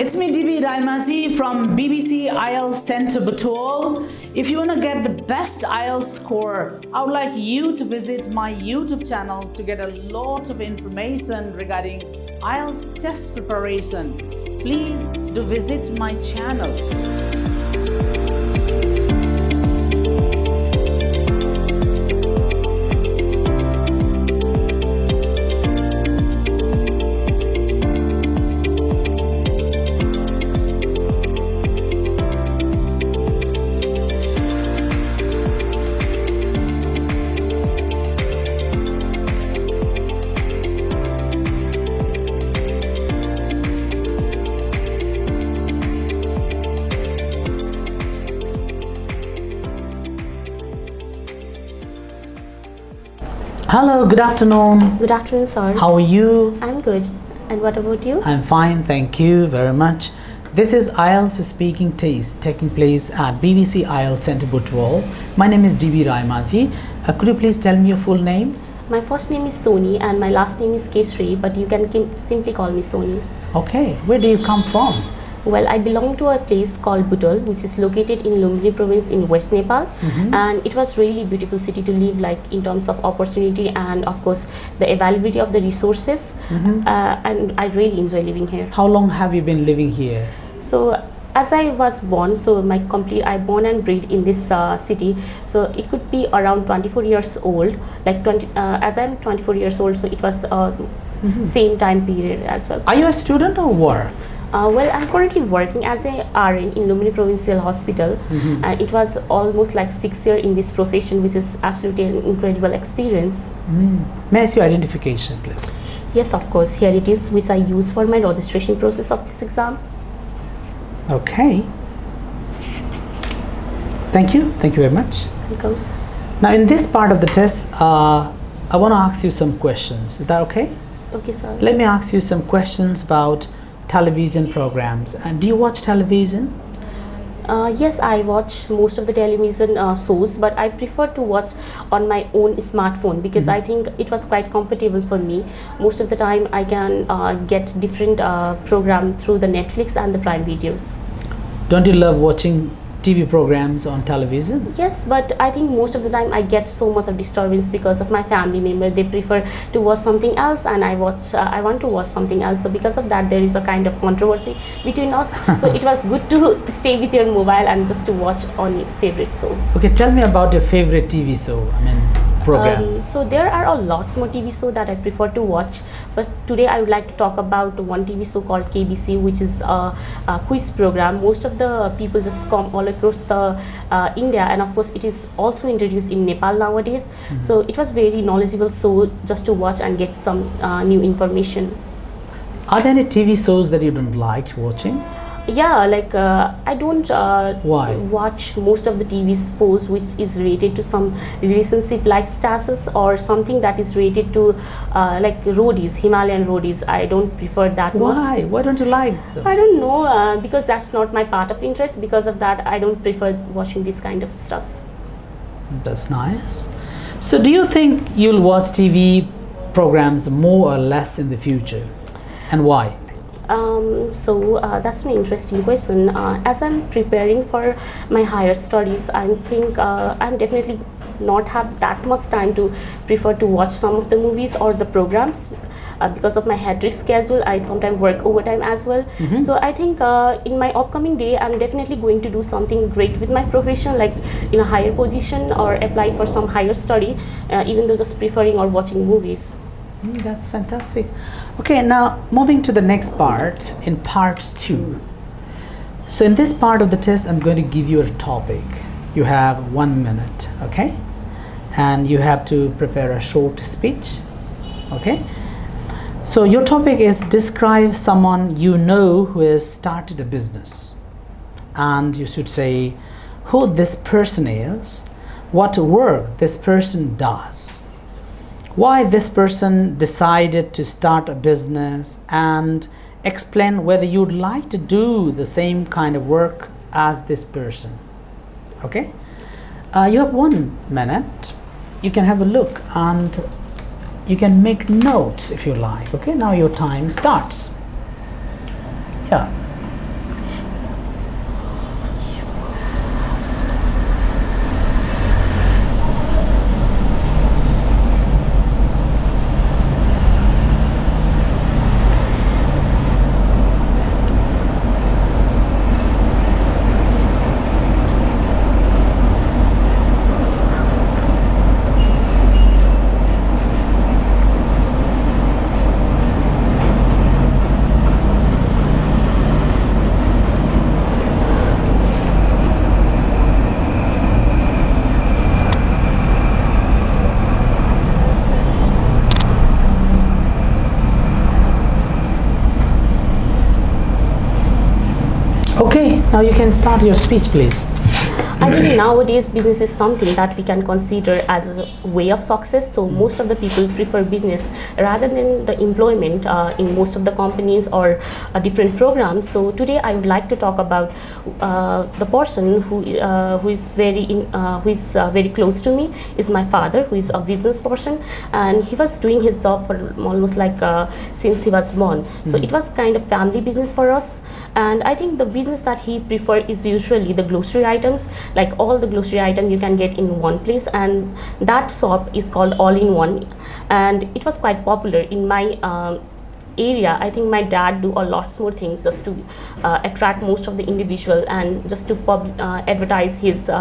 It's me DB Raimazi from BBC IELTS Center BUTWAL. If you want to get the best IELTS score, I would like you to visit my YouTube channel to get a lot of information regarding IELTS test preparation. Please do visit my channel. Hello, good afternoon. Good afternoon, sir. How are you? I'm good. And what about you? I'm fine, thank you very much. This is IELTS speaking test taking place at BBC IELTS Center BUTWAL. My name is DB Raimazi. Could you please tell me your full name? My first name is Soni and my last name is Kesri, but you can simply call me Soni. Okay, where do you come from? Well, I belong to a place called BUTWAL, which is located in Lumbini province in West Nepal. And it was really beautiful city to live, like in terms of opportunity and of course the availability of the resources. And I really enjoy living here. How long have you been living here? So as I was born, so I born and bred in this city, so it could be around 24 years old, like as I'm 24 years old, so it was same time period as well. Are you a student or work? Well, I'm currently working as a RN in Lumbini Provincial Hospital, and it was almost like 6 years in this profession, which is absolutely an incredible experience. May I see your identification, please? Yes, of course. Here it is, which I use for my registration process of this exam. Okay. Thank you very much. Welcome. Now in this part of the test, I want to ask you some questions. Is that okay? Okay, sir. Let me ask you some questions about television programs. And do you watch television? Yes, I watch most of the television shows, but I prefer to watch on my own smartphone because I think it was quite comfortable for me. Most of the time I can get different program through the Netflix and the Prime videos. Don't you love watching TV programs on television? Yes, but I think most of the time I get so much of disturbance because of my family member. They prefer to watch something else and I want to watch something else. So because of that there is a kind of controversy between us. So it was good to stay with your mobile and just to watch on your favorite show. Okay, tell me about your favorite TV show, program. So there are a lots more TV shows that I prefer to watch, but today I would like to talk about one TV show called KBC, which is a quiz program. Most of the people just come all across the India, and of course it is also introduced in Nepal nowadays. So it was very knowledgeable show just to watch and get some new information. Are there any TV shows that you don't like watching? Yeah, like I don't watch most of the TV shows which is related to some relationship life status or something that is related to like roadies, Himalayan roadies. I don't prefer that much. Why? Why don't you like them? I don't know, because that's not my part of interest. Because of that, I don't prefer watching this kind of stuffs. That's nice. So do you think you'll watch TV programs more or less in the future, and why? That's an interesting question. As I'm preparing for my higher studies, I think I'm definitely not have that much time to prefer to watch some of the movies or the programs because of my hectic schedule. I sometimes work overtime as well. So I think in my upcoming day, I'm definitely going to do something great with my profession, like in a higher position or apply for some higher study, even though just preferring or watching movies. That's fantastic. Okay, now moving to the next part, in part 2. So in this part of the test, I'm going to give you a topic. You have 1 minute, okay? And you have to prepare a short speech, okay? So your topic is describe someone you know who has started a business. And you should say who this person is, what work this person does, why this person decided to start a business, and explain whether you'd like to do the same kind of work as this person. Okay, you have 1 minute. You can have a look and you can make notes if you like. Okay, now your time starts. Yeah. Okay, now you can start your speech, please. I think nowadays business is something that we can consider as a way of success. So most of the people prefer business rather than the employment in most of the companies or different programs. So today I would like to talk about the person who is very close to me is my father, who is a business person, and he was doing his job for almost like since he was born. So it was kind of family business for us, and I think the business that he preferred is usually the grocery items. Like all the grocery item you can get in one place, and that shop is called All in One, and it was quite popular in my area. I think my dad do a lot more things just to attract most of the individual and just to advertise his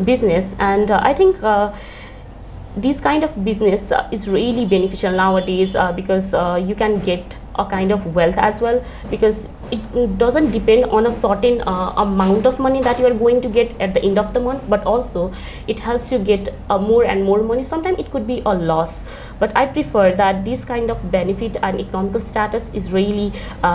business, and I think this kind of business is really beneficial nowadays because you can get a kind of wealth as well, because it doesn't depend on a certain amount of money that you are going to get at the end of the month, but also it helps you get more and more money. Sometimes it could be a loss, but I prefer that this kind of benefit and economical status is really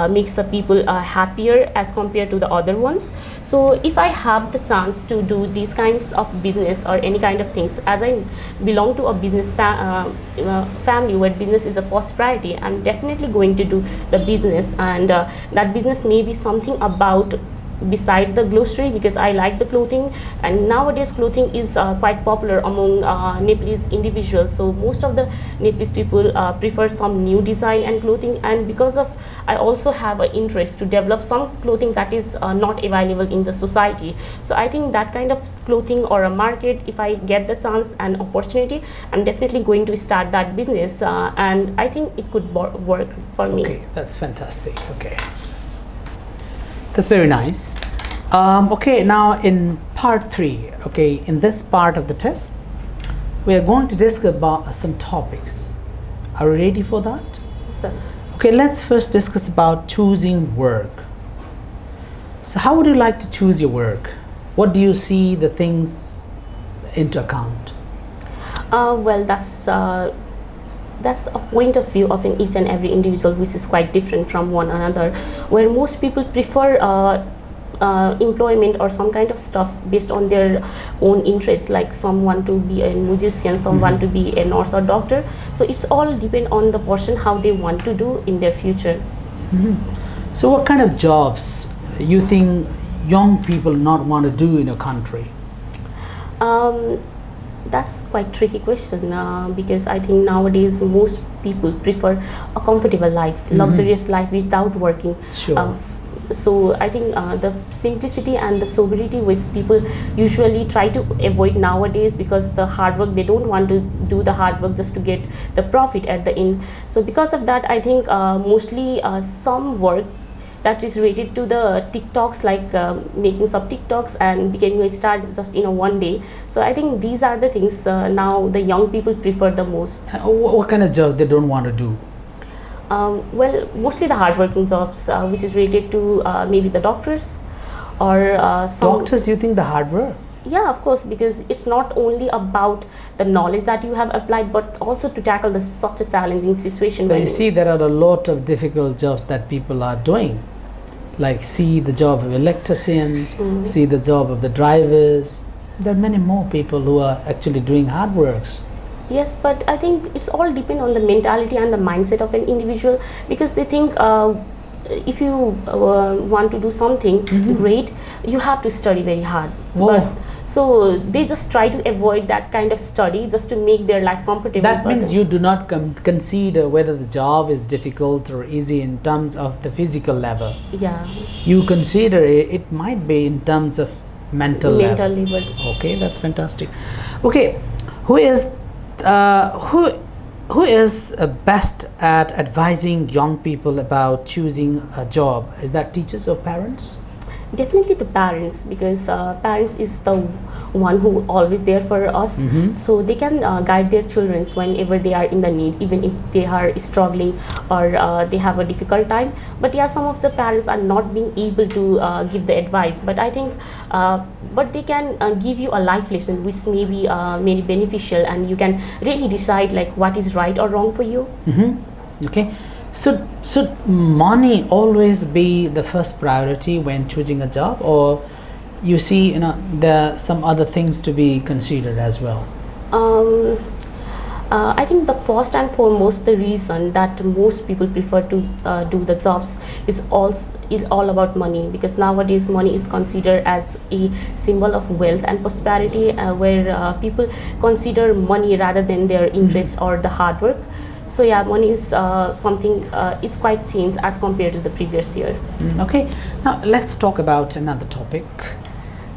makes the people happier as compared to the other ones. So if I have the chance to do these kinds of business or any kind of things, as I belong to a business family where business is a first priority, I'm definitely going to do the business, and that business may be something about beside the grocery, because I like the clothing, and nowadays clothing is quite popular among Nepalese individuals. So most of the Nepalese people prefer some new design and clothing, and because of I also have an interest to develop some clothing that is not available in the society. So I think that kind of clothing or a market, if I get the chance and opportunity, I'm definitely going to start that business, and I think it could work for me. Okay, that's fantastic. Okay, that's very nice. Okay, now in part 3, okay, in this part of the test, we are going to discuss about some topics. Are you ready for that? So, okay, let's first discuss about choosing work. So how would you like to choose your work? What do you see the things into account? well, that's a point of view of each and every individual, which is quite different from one another, where most people prefer employment or some kind of stuffs based on their own interests. Like some want to be a musician, some want to be a nurse or doctor. So it's all depend on the person how they want to do in their future. So what kind of jobs you think young people not want to do in a country? That's quite tricky question because I think nowadays most people prefer a comfortable life, luxurious life without working. Sure. So I think the simplicity and the sobriety which people usually try to avoid nowadays, because the hard work, they don't want to do the hard work just to get the profit at the end. So because of that, I think mostly some work that is related to the TikToks, like making some TikToks and becoming a star just in a one day. So I think these are the things now the young people prefer the most. What kind of job they don't want to do? Well, mostly the hardworking jobs, which is related to maybe the doctors or some. Doctors, you think the hard work? Yeah, of course, because it's not only about the knowledge that you have applied, but also to tackle such a challenging situation. But you see, there are a lot of difficult jobs that people are doing. Like, see the job of electricians, see the job of the drivers. There are many more people who are actually doing hard works. Yes, but I think it's all depend on the mentality and the mindset of an individual, because they think if you want to do something great, you have to study very hard. But so they just try to avoid that kind of study just to make their life comfortable. That means you do not consider whether the job is difficult or easy in terms of the physical level. Yeah. You consider it might be in terms of mental level. Okay, that's fantastic. Okay, who is best at advising young people about choosing a job? Is that teachers or parents? Definitely the parents, because parents is the one who always there for us. So they can guide their children whenever they are in the need, even if they are struggling or they have a difficult time. But yeah, some of the parents are not being able to give the advice, but I think but they can give you a life lesson which may be very beneficial, and you can really decide like what is right or wrong for you. Okay, So money always be the first priority when choosing a job, or you see, there are some other things to be considered as well? Um, I think the first and foremost, the reason that most people prefer to do the jobs is all about money, because nowadays money is considered as a symbol of wealth and prosperity, where people consider money rather than their interest or the hard work. So yeah, money is something is quite changed as compared to the previous year. Okay, now let's talk about another topic,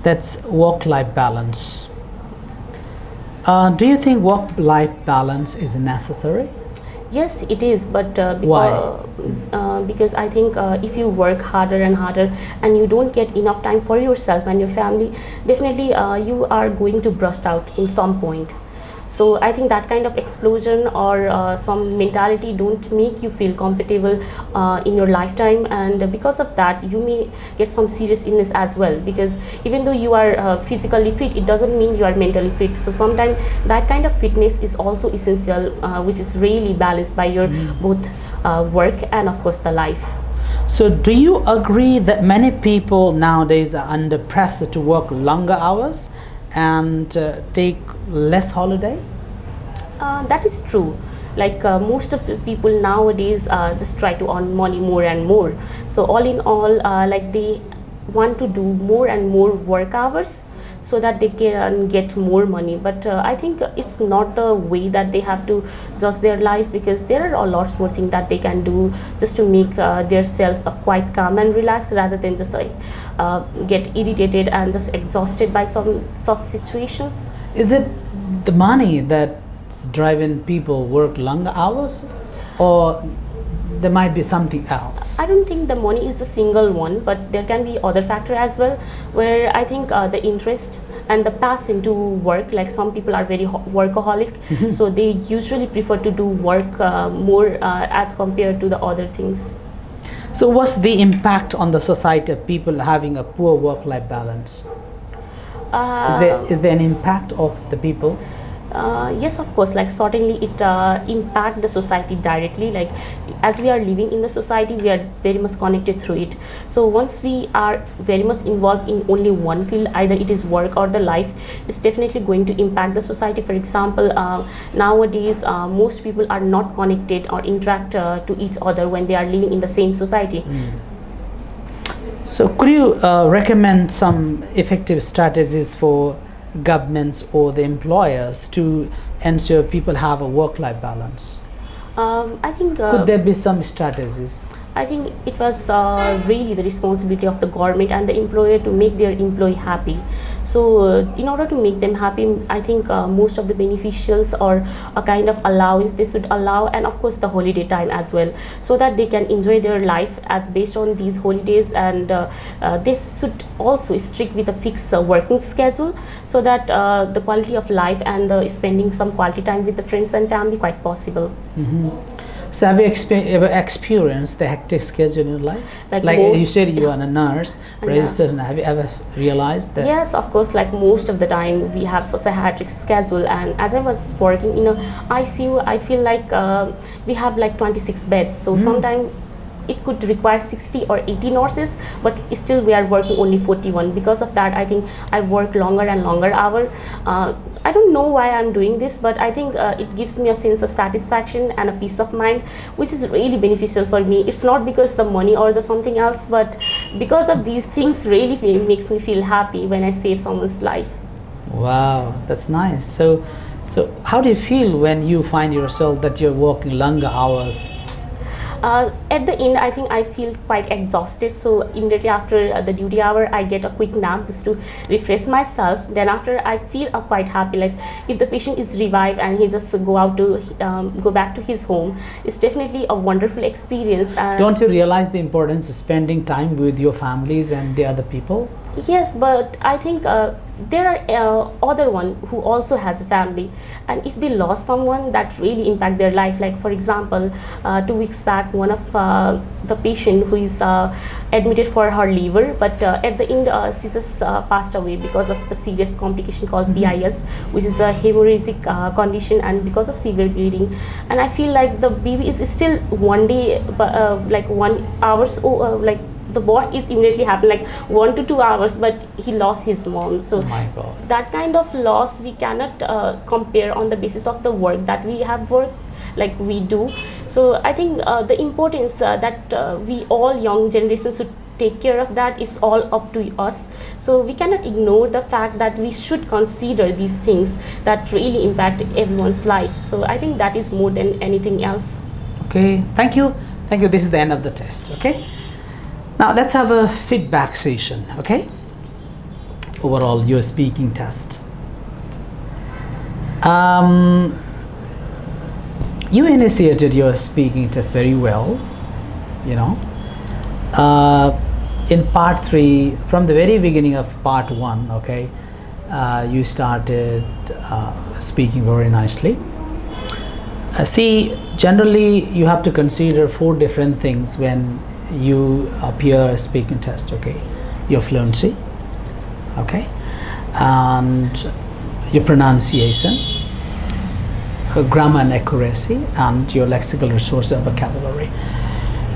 that's work-life balance. Do you think work-life balance is necessary? Yes, it is, but Why? Because I think if you work harder and harder and you don't get enough time for yourself and your family, definitely you are going to burst out in some point. So I think that kind of explosion or some mentality don't make you feel comfortable in your lifetime, and because of that you may get some serious illness as well, because even though you are physically fit, it doesn't mean you are mentally fit. So sometimes that kind of fitness is also essential, which is really balanced by your both work and of course the life. So do you agree that many people nowadays are under pressure to work longer hours and take less holiday? That is true. Like most of the people nowadays just try to earn money more and more. So all in all, like they want to do more and more work hours so that they can get more money. But I think it's not the way that they have to judge their life, because there are a lot more things that they can do just to make their self quite calm and relaxed, rather than just get irritated and just exhausted by some such situations. Is it the money that's driving people work longer hours, or there might be something else? I don't think the money is the single one, but there can be other factor as well, where I think the interest and the passion to work, like some people are very workaholic, so they usually prefer to do work more as compared to the other things. So what's the impact on the society of people having a poor work-life balance? Is there an impact of the people? Yes, of course, like certainly it impact the society directly. Like as we are living in the society, we are very much connected through it. So once we are very much involved in only one field, either it is work or the life, it's definitely going to impact the society. For example, nowadays most people are not connected or interact to each other when they are living in the same society. So could you recommend some effective strategies for governments or the employers to ensure people have a work-life balance? I think Could there be some strategies? I think it was really the responsibility of the government and the employer to make their employee happy. So in order to make them happy, I think most of the beneficials or a kind of allowance they should allow, and of course the holiday time as well, so that they can enjoy their life as based on these holidays, and they should also stick with a fixed working schedule, so that the quality of life and spending some quality time with the friends and family quite possible. So have you ever experienced the hectic schedule in your life? Like you said, you are a nurse, registered. Have you ever realized that? Yes, of course. Like most of the time, we have such a hectic schedule. And as I was working in a ICU, I feel like we have like 26 beds. So sometimes it could require 60 or 80 nurses, but still we are working only 41. Because of that, I think I work longer and longer hour. I don't know why I'm doing this, but I think it gives me a sense of satisfaction and a peace of mind, which is really beneficial for me. It's not because the money or the something else, but because of these things really makes me feel happy when I save someone's life. Wow, that's nice. So how do you feel when you find yourself that you're working longer hours? At the end, I think I feel quite exhausted. So immediately after the duty hour, I get a quick nap just to refresh myself. Then after, I feel quite happy. Like if the patient is revived and he just go back to his home, it's definitely a wonderful experience. Don't you realize the importance of spending time with your families and the other people? Yes, but I think there are other one who also has a family, and if they lost someone, that really impact their life. Like for example, 2 weeks back, one of the patient who is admitted for her liver, but at the end she just passed away because of the serious complication called PIS, which is a hemorrhagic condition, and because of severe bleeding. And I feel like the baby is still one day, like 1 hours, like the birth is immediately happened, like 1 to 2 hours, but he lost his mom. So Oh my God. that kind of loss we cannot compare on the basis of the work that we have worked like we do. So I think the importance that we all young generations should take care of, that is all up to us. So we cannot ignore the fact that we should consider these things that really impact everyone's life. So I think that is more than anything else. Okay, thank you. Thank you. This is the end of the test. Okay. Now let's have a feedback session. Okay. Overall, your speaking test. You initiated your speaking test very well. You know. In part 3, from the very beginning of part 1, okay, you started speaking very nicely. See, generally you have to consider 4 different things when you appear a speaking test. Okay, your fluency, okay, and your pronunciation, grammar and accuracy, and your lexical resources and vocabulary.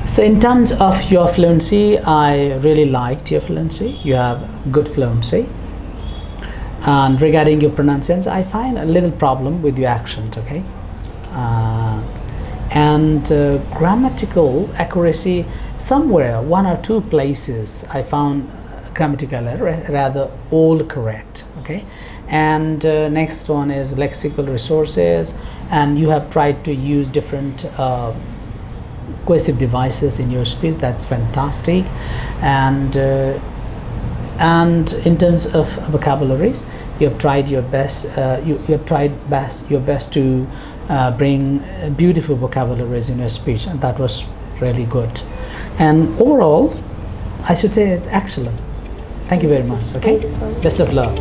So in terms of your fluency, I really liked your fluency. You have good fluency. And regarding your pronunciation, I find a little problem with your accent. Okay. And grammatical accuracy, somewhere 1 or 2 places I found grammatical error, rather all correct. Okay. And next one is lexical resources, and you have tried to use different cohesive devices in your speech. That's fantastic. And in terms of vocabularies, you have tried your best. You have tried your best to bring beautiful vocabularies in your speech, and that was really good. And overall, I should say it's excellent. Thank you very much. Okay. Thank you so much. Best of luck.